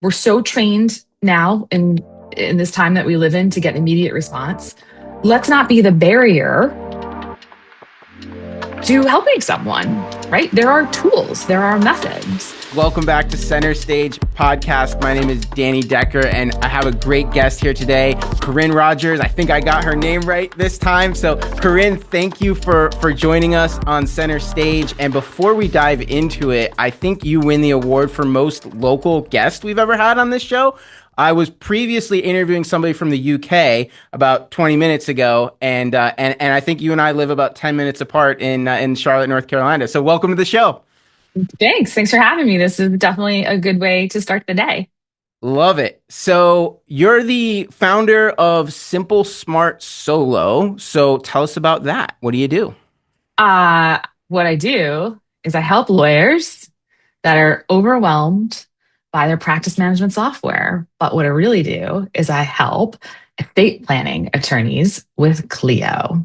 we're so trained now in this time that we live in to get immediate response. Let's not be the barrier to helping someone, right? There are tools, there are methods. Welcome back to Center Stage Podcast. My name is Danny Decker, and I have a great guest here today, Corine Rogers. I think I got her name right this time. So Corine, thank you for joining us on Center Stage. And before we dive into it, I think you win the award for most local guest we've ever had on this show. I was previously interviewing somebody from the UK about 20 minutes ago, and I think you and I live about 10 minutes apart in Charlotte, North Carolina. So welcome to the show. Thanks for having me. This is definitely a good way to start the day. Love it. So you're the founder of Simple Smart Solo. So tell us about that. What do you do? What I do is I help lawyers that are overwhelmed by their practice management software. But what I really do is I help estate planning attorneys with Clio.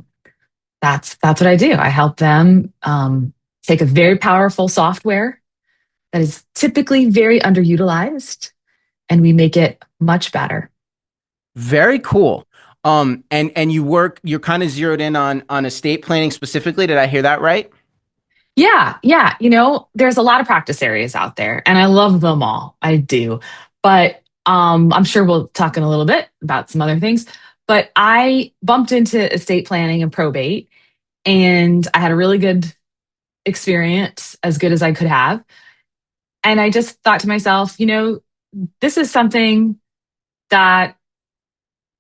That's what I do. I help them take a very powerful software that is typically very underutilized, and we make it much better. Very cool. And you're kind of zeroed in on estate planning specifically. Did I hear that right? Yeah. There's a lot of practice areas out there, and I love them all. I do. But I'm sure we'll talk in a little bit about some other things. But I bumped into estate planning and probate, and I had a really good experience, as good as I could have. And I just thought to myself, this is something that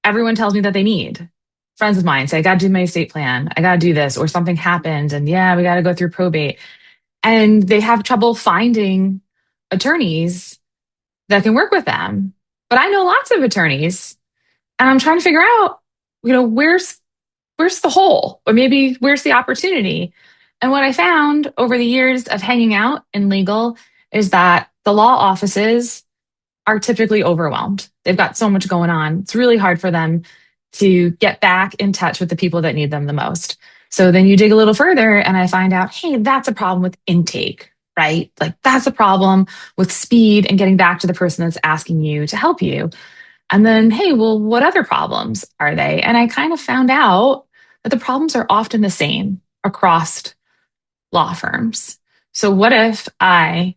everyone tells me that they need. Friends of mine say, I got to do my estate plan. I got to do this, or something happened. And yeah, we got to go through probate. And they have trouble finding attorneys that can work with them. But I know lots of attorneys, and I'm trying to figure out, where's the hole, or maybe where's the opportunity? And what I found over the years of hanging out in legal is that the law offices are typically overwhelmed. They've got so much going on. It's really hard for them to get back in touch with the people that need them the most. So then you dig a little further and I find out, hey, that's a problem with intake, right? Like that's a problem with speed and getting back to the person that's asking you to help you. And then, hey, well, what other problems are they? And I kind of found out that the problems are often the same across law firms. So what if I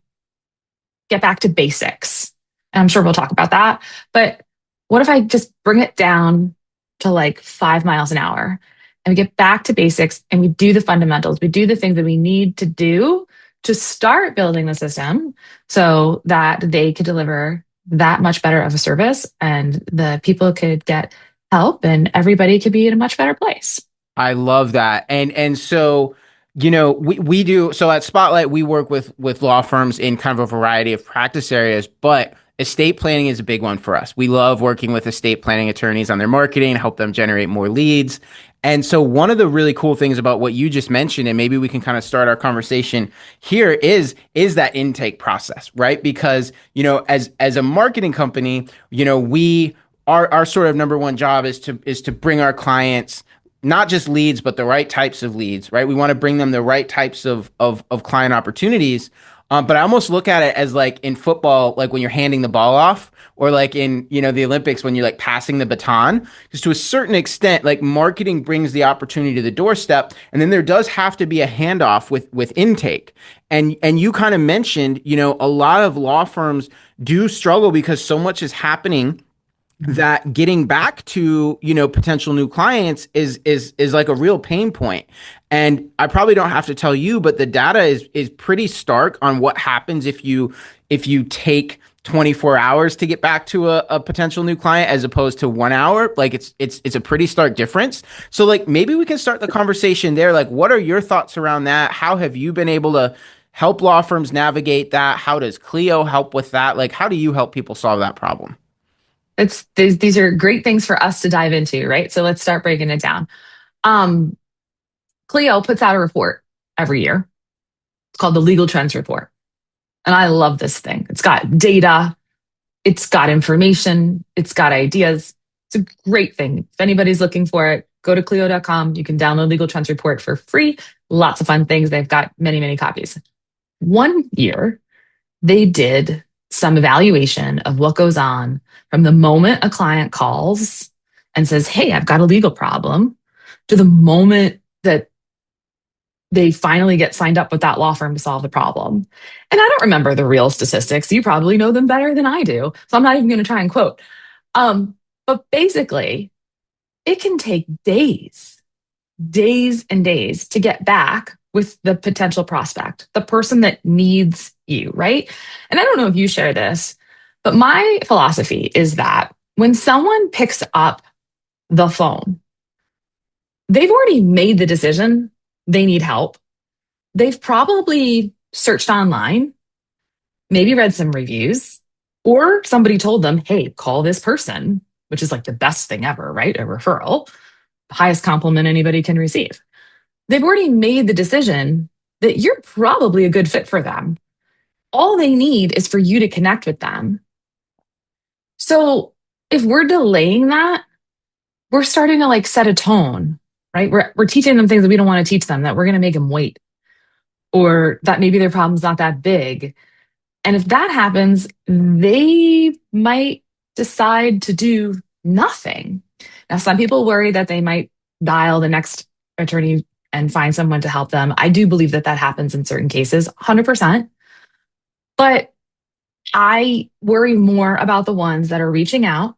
get back to basics? And I'm sure we'll talk about that. But what if I just bring it down to like 5 miles an hour and we get back to basics and we do the fundamentals, we do the things that we need to do to start building the system so that they could deliver that much better of a service and the people could get help and everybody could be in a much better place. I love that. And so, we do. So at Spotlight, we work with law firms in kind of a variety of practice areas, but estate planning is a big one for us. We love working with estate planning attorneys on their marketing, help them generate more leads. And so one of the really cool things about what you just mentioned, and maybe we can kind of start our conversation here, is that intake process, right? Because, as a marketing company, our sort of number one job is to bring our clients not just leads, but the right types of leads, right? We want to bring them the right types of client opportunities. But I almost look at it as like in football, like when you're handing the ball off, or like in, the Olympics when you're like passing the baton. Because to a certain extent, like marketing brings the opportunity to the doorstep. And then there does have to be a handoff with intake. And you kind of mentioned, a lot of law firms do struggle because so much is happening that getting back to, potential new clients is like a real pain point. And I probably don't have to tell you, but the data is pretty stark on what happens if you take 24 hours to get back to a potential new client as opposed to 1 hour. Like it's a pretty stark difference. So like maybe we can start the conversation there. Like, what are your thoughts around that? How have you been able to help law firms navigate that? How does Clio help with that? Like, how do you help people solve that problem? These are great things for us to dive into, right? So let's start breaking it down. Clio puts out a report every year. It's called the Legal Trends Report. And I love this thing. It's got data, it's got information, it's got ideas. It's a great thing. If anybody's looking for it, go to Clio.com. You can download Legal Trends Report for free. Lots of fun things. They've got many, many copies. One year, they did some evaluation of what goes on from the moment a client calls and says, "Hey, I've got a legal problem," to the moment that they finally get signed up with that law firm to solve the problem. And I don't remember the real statistics. You probably know them better than I do. So I'm not even going to try and quote. Um, but basically, it can take days, days and days to get back with the potential prospect, the person that needs you, right? And I don't know if you share this, but my philosophy is that when someone picks up the phone, they've already made the decision they need help. They've probably searched online, maybe read some reviews, or somebody told them, "Hey, call this person," which is like the best thing ever, right? A referral, the highest compliment anybody can receive. They've already made the decision that you're probably a good fit for them. All they need is for you to connect with them. So if we're delaying that, we're starting to like set a tone, right? We're teaching them things that we don't want to teach them, that we're going to make them wait, or that maybe their problem's not that big. And if that happens, they might decide to do nothing. Now, some people worry that they might dial the next attorney and find someone to help them. I do believe that that happens in certain cases, 100%. But I worry more about the ones that are reaching out.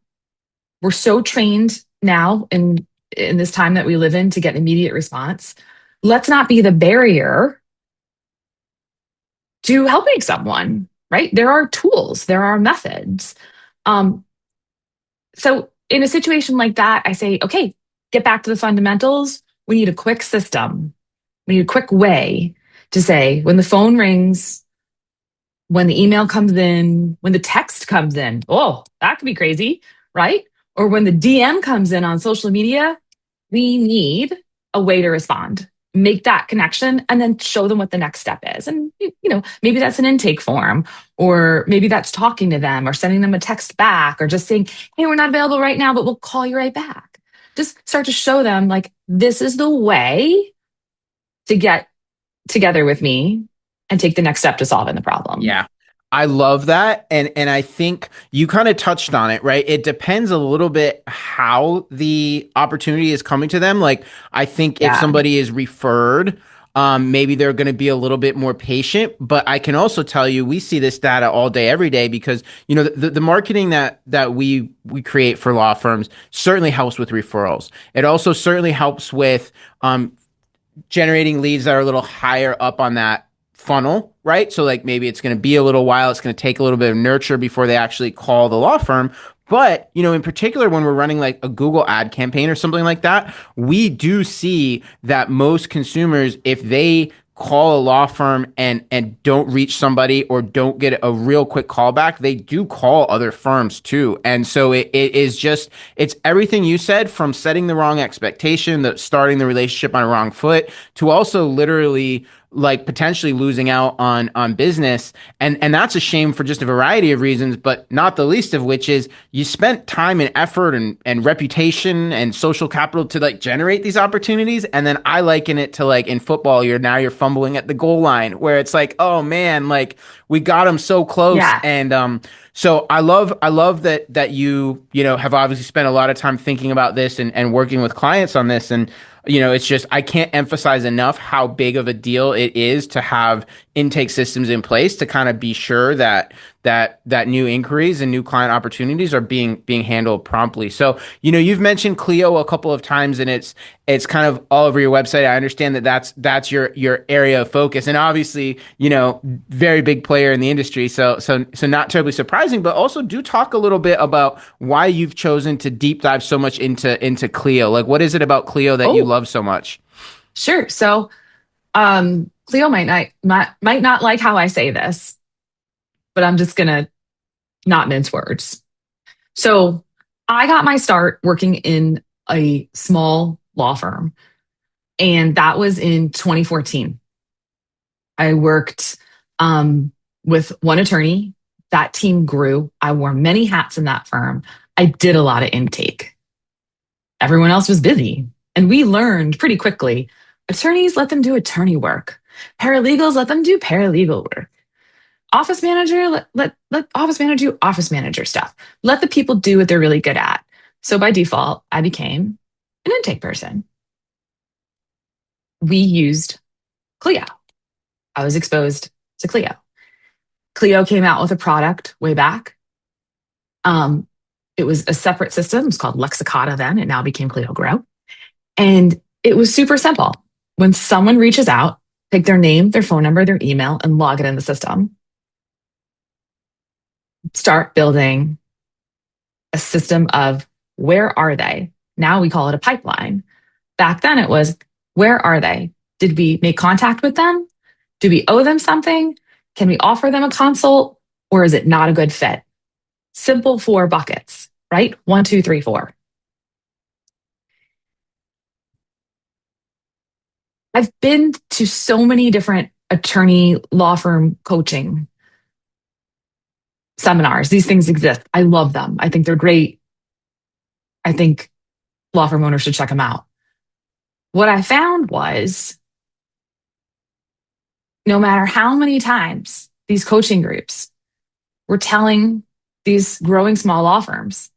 We're so trained now in this time that we live in to get immediate response. Let's not be the barrier to helping someone, right? There are tools, there are methods. Um, so in a situation like that, I say, okay, get back to the fundamentals. We need a quick system. We need a quick way to say when the phone rings, when the email comes in, when the text comes in. Oh, that could be crazy, right? Or when the DM comes in on social media, we need a way to respond, make that connection, and then show them what the next step is. And, maybe that's an intake form, or maybe that's talking to them or sending them a text back, or just saying, "Hey, we're not available right now, but we'll call you right back." Just start to show them, like, this is the way to get together with me and take the next step to solving the problem. Yeah. I love that. And I think you kind of touched on it, right? It depends a little bit how the opportunity is coming to them. Like, I think if Yeah. somebody is referred, maybe they're going to be a little bit more patient. But I can also tell you, we see this data all day, every day, because the marketing that we create for law firms certainly helps with referrals. It also certainly helps with generating leads that are a little higher up on that funnel, right? So like maybe it's going to be a little while, it's going to take a little bit of nurture before they actually call the law firm. But, in particular, when we're running like a Google ad campaign or something like that, we do see that most consumers, if they call a law firm and don't reach somebody or don't get a real quick callback, they do call other firms too. And so it is just, it's everything you said, from setting the wrong expectation, the starting the relationship on a wrong foot, to also literally like potentially losing out on business. And that's a shame for just a variety of reasons, but not the least of which is you spent time and effort and reputation and social capital to like generate these opportunities. And then I liken it to like in football, you're fumbling at the goal line, where it's like, oh man, like we got them so close. Yeah. And so I love that you have obviously spent a lot of time thinking about this and working with clients on this. And it's just, I can't emphasize enough how big of a deal it is to have intake systems in place to kind of be sure that new inquiries and new client opportunities are being handled promptly. So, you've mentioned Clio a couple of times, and it's kind of all over your website. I understand that that's your area of focus, and obviously, very big player in the industry. So not terribly surprising, but also do talk a little bit about why you've chosen to deep dive so much into Clio. Like, what is it about Clio that you Oh, love so much? sure. So, Cleo might not like how I say this, but I'm just gonna not mince words. So I got my start working in a small law firm, and that was in 2014. I worked with one attorney. That team grew. I wore many hats in that firm. I did a lot of intake. Everyone else was busy. And we learned pretty quickly, attorneys, let them do attorney work. Paralegals, let them do paralegal work. office manager, let office manager do office manager stuff. Let the people do what they're really good at. So by default, I became an intake person. We used Clio. I was exposed to Clio. Clio came out with a product way back. Um, it was a separate system. It was called Lexicata then. It now became Clio Grow. And it was super simple. When someone reaches out, take their name, their phone number, their email, and log it in the system. Start building a system of where are they? Now we call it a pipeline. Back then it was, where are they? Did we make contact with them? Do we owe them something? Can we offer them a consult? Or is it not a good fit? Simple four buckets, right? One, two, three, four. I've been to so many different attorney law firm coaching seminars. These things exist. I love them. I think they're great. I think law firm owners should check them out. What I found was no matter how many times these coaching groups were telling these growing small law firms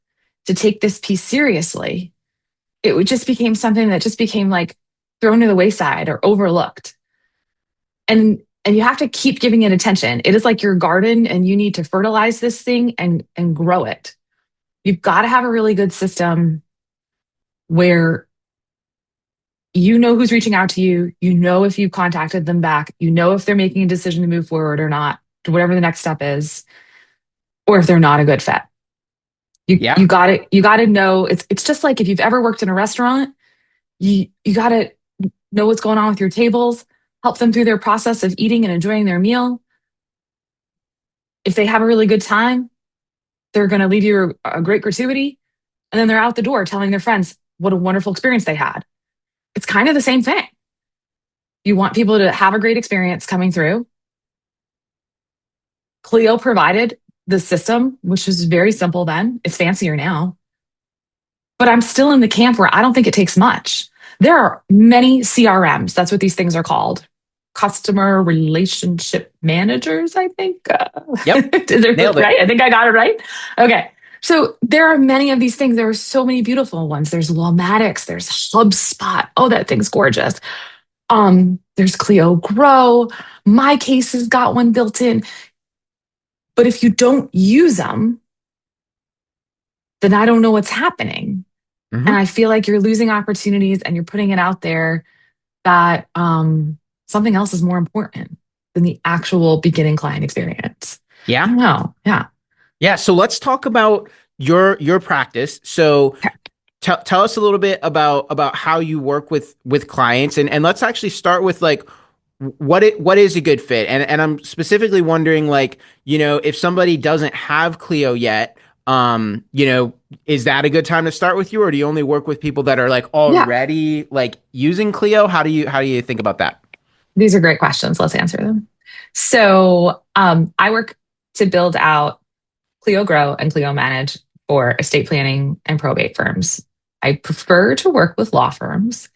to take this piece seriously, it would just became something that just became like thrown to the wayside or overlooked. And you have to keep giving it attention. It is like your garden and you need to fertilize this thing and grow it. You've got to have a really good system where you know who's reaching out to you, you know if you've contacted them back, you know if they're making a decision to move forward or not, to whatever the next step is, or if they're not a good fit. Yeah. You got to know it's just like if you've ever worked in a restaurant, you got to know what's going on with your tables, help them through their process of eating and enjoying their meal. If they have a really good time, they're going to leave you a great gratuity, and then they're out the door telling their friends what a wonderful experience they had. It's kind of the same thing. You want people to have a great experience coming through. Clio provided the system, which was very simple then. It's fancier now. But I'm still in the camp where I don't think it takes much. There are many CRMs. That's what these things are called. Customer relationship managers, I think. Yep. Is there, Nailed it. right? I think I got it right. Okay. So there are many of these things. There are so many beautiful ones. There's Lawmatics. There's HubSpot. Oh, that thing's gorgeous. There's Clio Grow. My Case has got one built in. But if you don't use them, then I don't know what's happening. And Hmm. I feel like you're losing opportunities and you're putting it out there that something else is more important than the actual beginning client experience. I Yeah. don't know. Yeah. Yeah. So let's talk about your practice. So Okay. tell us a little bit about how you work with clients, and let's actually start with like what is a good fit, and I'm specifically wondering, like, if somebody doesn't have Clio yet, is that a good time to start with you, or do you only work with people that are like Yeah. already like using Clio? How do you think about that? These are great questions. Let's answer them. So I work to build out Clio Grow and Clio Manage for estate planning and probate firms. I prefer to work with law firms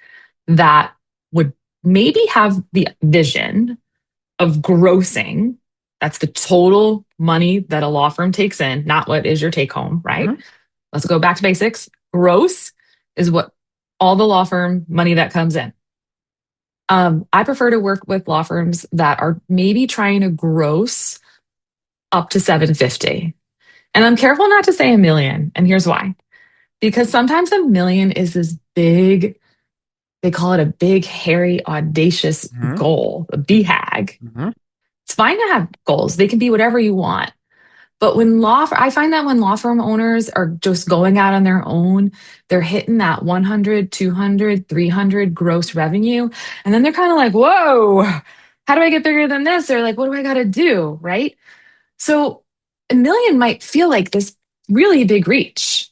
that would maybe have the vision of grossing. That's the total money that a law firm takes in, not what is your take home, right? Hmm. Let's go back to basics. Gross is what all the law firm money that comes in. I prefer to work with law firms that are maybe trying to gross up to 750. And I'm careful not to say a million. And here's why. Because sometimes a million is this big, they call it a big, hairy, audacious Hmm. goal, a BHAG. Hmm. It's fine to have goals. They can be whatever you want. But I find that when law firm owners are just going out on their own, they're hitting that 100, 200, 300 gross revenue. And then they're kind of like, whoa, how do I get bigger than this? Or like, what do I got to do? Right. So a million might feel like this really big reach.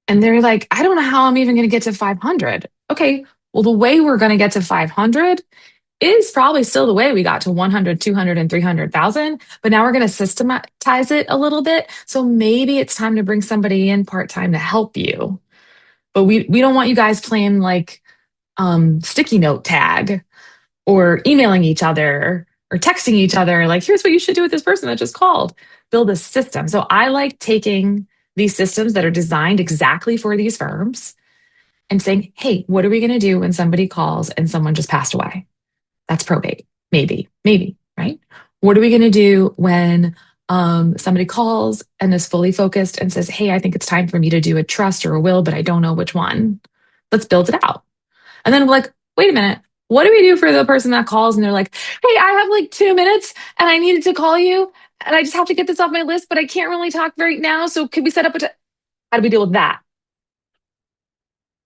And they're like, I don't know how I'm even going to get to 500. Okay. Well, the way we're going to get to 500 is probably still the way we got to 100, 200, and 300,000. But now we're going to systematize it a little bit. So maybe it's time to bring somebody in part time to help you. But we don't want you guys playing like sticky note tag or emailing each other. or texting each other, like, here's what you should do with this person that just called. Build a system. So I like taking these systems that are designed exactly for these firms and saying, hey, what are we going to do when somebody calls and someone just passed away? That's probate. Maybe, right? What are we going to do when somebody calls and is fully focused and says, hey, I think it's time for me to do a trust or a will, but I don't know which one. Let's build it out. And then we're like, wait a minute. What do we do for the person that calls and they're like, hey, I have like 2 minutes and I needed to call you and I just have to get this off my list, but I can't really talk right now. So could we set up how do we deal with that?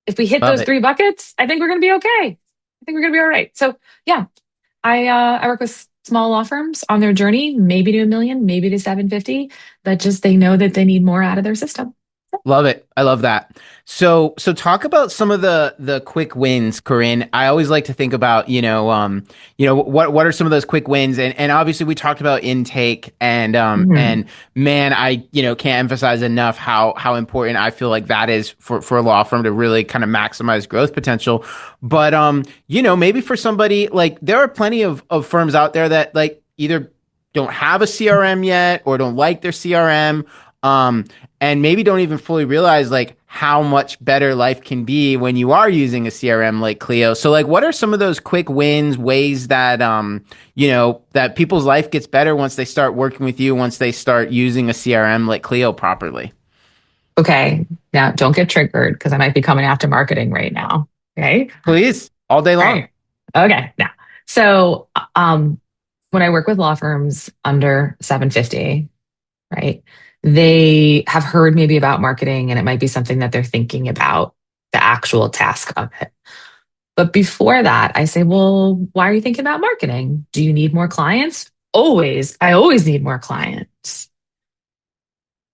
If we hit Love those it. three buckets, I think we're going to be okay. I think we're going to be all right. So yeah, I work with small law firms on their journey, maybe to 1 million, maybe to 750, that just they know that they need more out of their system. Love it. I love that. So talk about some of the quick wins, Corinne. I always like to think about, what are some of those quick wins? And obviously we talked about intake Mhm. and man, I, can't emphasize enough how important I feel like that is for a law firm to really kind of maximize growth potential. But maybe for somebody like there are plenty of firms out there that like either don't have a CRM yet or don't like their CRM. Um, and maybe don't even fully realize like how much better life can be when you are using a CRM like Clio. So like what are some of those quick wins, ways that that people's life gets better once they start working with you, once they start using a CRM like Clio properly? Okay. Now don't get triggered because I might be coming after marketing right now. Okay. Please, all day All long. right. Okay. Now, so when I work with law firms under 750, right, they have heard maybe about marketing and it might be something that they're thinking about the actual task of it. But before that, I say, well, why are you thinking about marketing? Do you need more clients? Always. I always need more clients.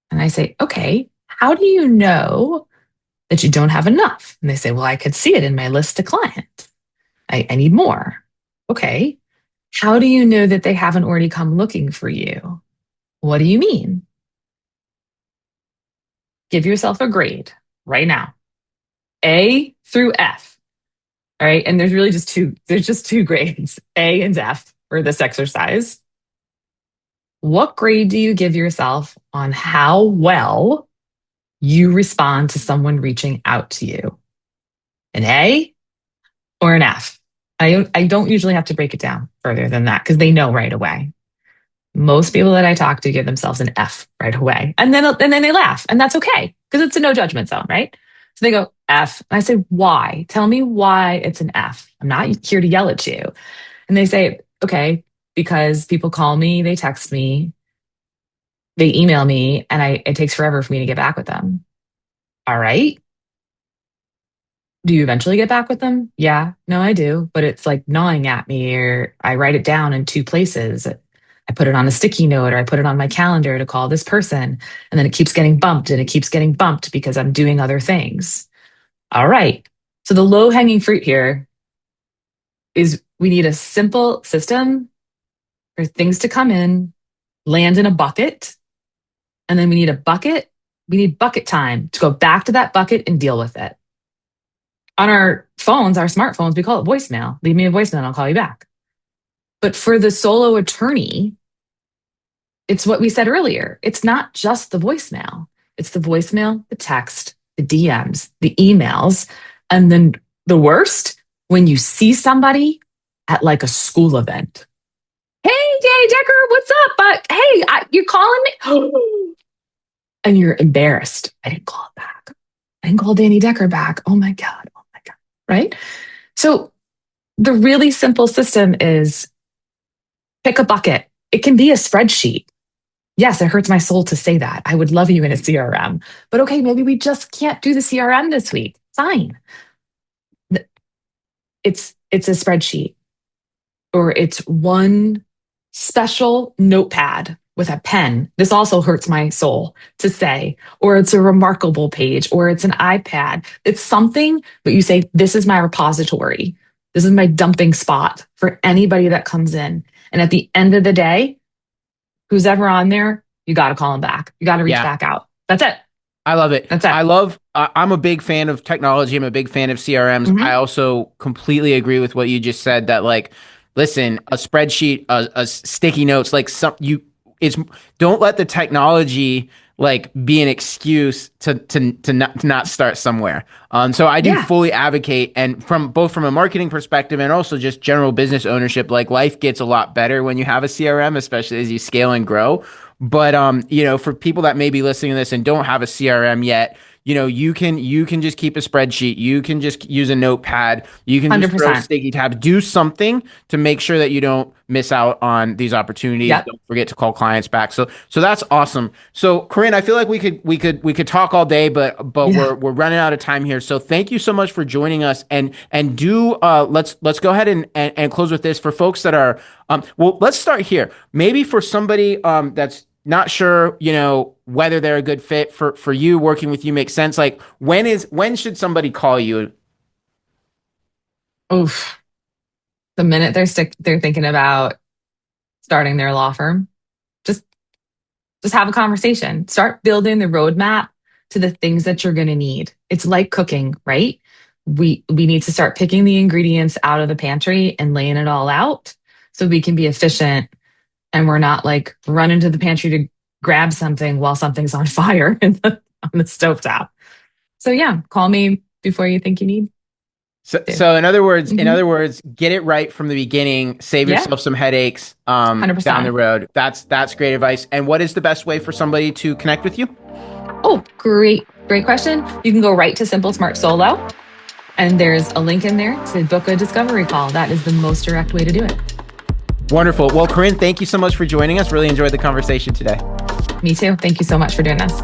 And I say, okay, how do you know that you don't have enough? And they say, well, I could see it in my list of clients. I need more. Okay. How do you know that they haven't already come looking for you? What do you mean? Give yourself a grade right now, A through F. All right. And there's just two grades, A and F for this exercise. What grade do you give yourself on how well you respond to someone reaching out to you? An A or an F? I don't usually have to break it down further than that because they know right away. Most people that I talk to give themselves an F right away. And then they laugh, and that's okay because it's a no judgment zone, right? So they go F. And I say, why? Tell me why it's an F. I'm not here to yell at you. And they say, okay, because people call me, they text me, they email me, and it takes forever for me to get back with them. All right. Do you eventually get back with them? Yeah, no, I do. But it's like gnawing at me, or I write it down in two places. I put it on a sticky note or I put it on my calendar to call this person. And then it keeps getting bumped and it keeps getting bumped because I'm doing other things. All right. So the low hanging fruit here is we need a simple system for things to come in, land in a bucket, and then we need a bucket. We need bucket time to go back to that bucket and deal with it. On our phones, our smartphones, we call it voicemail. Leave me a voicemail and I'll call you back. But for the solo attorney, it's what we said earlier. It's not just the voicemail. It's the voicemail, the text, the DMs, the emails. And then the worst, when you see somebody at like a school event. Hey, Danny Decker, what's up? You're calling me? And you're embarrassed. I didn't call it back. I didn't call Danny Decker back. Oh my God. Oh my God. Right? So the really simple system is pick a bucket. It can be a spreadsheet. Yes, it hurts my soul to say that. I would love you in a CRM. But okay, maybe we just can't do the CRM this week. Fine. It's a spreadsheet or it's one special notepad with a pen. This also hurts my soul to say, or it's a remarkable page, or it's an iPad. It's something, but you say, this is my repository. This is my dumping spot for anybody that comes in. And at the end of the day, who's ever on there, you got to call them back. You got to reach Yeah. back out. That's it. I love it. That's it. I'm a big fan of technology. I'm a big fan of CRMs. I Hmm. also completely agree with what you just said that like listen, a spreadsheet, a sticky notes, like some you it's don't let the technology like be an excuse to not start somewhere. So I do Yeah, fully advocate, and from both from a marketing perspective and also just general business ownership, like life gets a lot better when you have a CRM, especially as you scale and grow. But for people that may be listening to this and don't have a CRM yet, you can just keep a spreadsheet. You can just use a notepad. You can just throw 100%. sticky tabs. Do something to make sure that you don't miss out on these opportunities. Yep. Don't forget to call clients back. So that's awesome. So Corinne, I feel like we could talk all day, but Yeah. we're running out of time here. So thank you so much for joining us. And do let's go ahead and close with this for folks that are well, let's start here. Maybe for somebody that's not sure, whether they're a good fit for you, working with you makes sense. Like when should somebody call you? Oof. The minute they're thinking about starting their law firm, just just have a conversation. Start building the roadmap to the things that you're going to need. It's like cooking, right? We need to start picking the ingredients out of the pantry and laying it all out so we can be efficient and we're not like running to the pantry to grab something while something's on fire on the stovetop. So yeah, call me before you think you need So, to. so in Hmm. other words, get it right from the beginning. Save Yeah, yourself some headaches down the 100%. road. That's great advice. And what is the best way for somebody to connect with you? Oh, great question. You can go right to Simple Smart Solo, and there's a link in there to book a discovery call. That is the most direct way to do it. Wonderful. Well, Corinne, thank you so much for joining us. Really enjoyed the conversation today. Me too. Thank you so much for doing this.